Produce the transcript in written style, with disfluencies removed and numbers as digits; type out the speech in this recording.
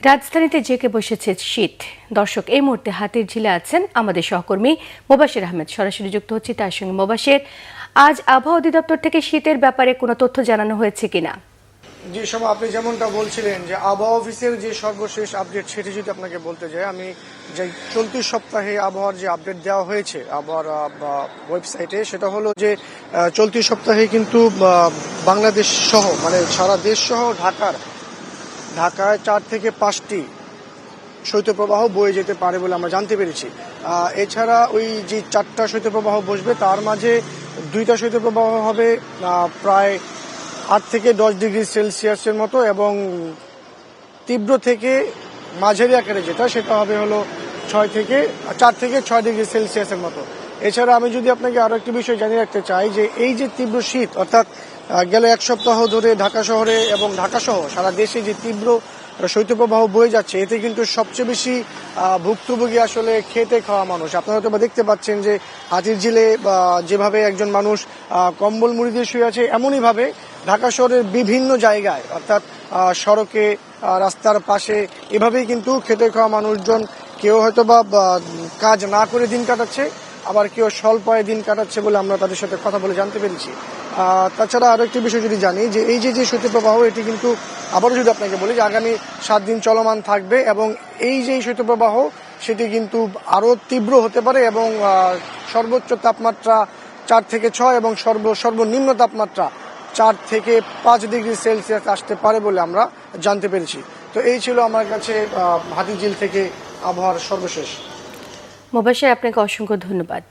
রাজধানীতে জেঁকে বসেছে শীত। দর্শক, এই মুহূর্তে হাতির ঝিলে আছেন আমাদের সহকর্মী মোবাশ্বের আহমেদ। সরাসরি যুক্ত হচ্ছে তার সঙ্গে। মোবাশ্বের, আজ আবহাওয়া অধিদপ্তর থেকে শীতের ব্যাপারে কোনো তথ্য জানানো হয়েছে কিনা? জি শোভা, আপনি যেমনটা বলছিলেন যে আবহাওয়া অফিসের যে সর্বশেষ আপডেট সেটি যদি আপনাকে বলতে যাই, আমি যে চলতি সপ্তাহে আবহাওয়ার যে আপডেট দেওয়া হয়েছে আবহাওয়ার ওয়েবসাইটে, সেটা হলো যে চলতি সপ্তাহে কিন্তু বাংলাদেশ সহ মানে সারা দেশ সহ ঢাকায় 4 থেকে 5টি শৈত্যপ্রবাহ বয়ে যেতে পারে বলে আমরা জানতে পেরেছি। এছাড়া ওই যে 4টা শৈত্যপ্রবাহ বসবে, তার মাঝে 2টা শৈত্যপ্রবাহ হবে প্রায় 8 থেকে 10 ডিগ্রি সেলসিয়াসের মতো, এবং তীব্র থেকে মাঝারি আকারে যেটা সেটা হবে হলো 4 থেকে 6 ডিগ্রি সেলসিয়াসের মতো। এছাড়া আমি যদি আপনাকে আরো একটি বিষয় জানিয়ে রাখতে চাই যে এই যে তীব্র শীত, অর্থাৎ গেল এক সপ্তাহ ধরে ঢাকা শহরে এবং ঢাকা সহ সারা দেশে যে তীব্র শৈত্যপ্রবাহ বয়ে যাচ্ছে, এতে কিন্তু সবচেয়ে বেশি ভুক্তভোগী আসলে খেতে খাওয়া মানুষ। আপনারা হয়তো দেখতে পাচ্ছেন যে হাতির ঝিলে যেভাবে একজন মানুষ কম্বল মুড়ি দিয়ে শুয়ে আছে, এমনই ভাবে ঢাকা শহরের বিভিন্ন জায়গায় অর্থাৎ সড়কে, রাস্তার পাশে এভাবেই কিন্তু খেতে খাওয়া মানুষজন কেউ হয়তো বা কাজ না করে দিন কাটাচ্ছে, আবার কেউ স্বল্পয়ে দিন কাটাচ্ছে বলে আমরা তাদের সাথে কথা বলে জানতে পেরেছি। তাছাড়া আরো একটি বিষয় যদি জানি যে এই যে শৈত্যপ্রবাহ, এটি কিন্তু আবারও যদি আপনাকে বলি যে আগামী 7 দিন চলমান থাকবে, এবং এই যে শৈত্যপ্রবাহ সেটি কিন্তু আরো তীব্র হতে পারে, এবং সর্বোচ্চ তাপমাত্রা 4 থেকে 6 এবং সর্বনিম্ন তাপমাত্রা 4 থেকে 5 ডিগ্রি সেলসিয়াস আসতে পারে বলে আমরা জানতে পেরেছি। তো এই ছিল আমার কাছে হাতিঝিল থেকে আবহাওয়ার সর্বশেষ। মোবাশ্বের, আপনাকে অসংখ্য ধন্যবাদ।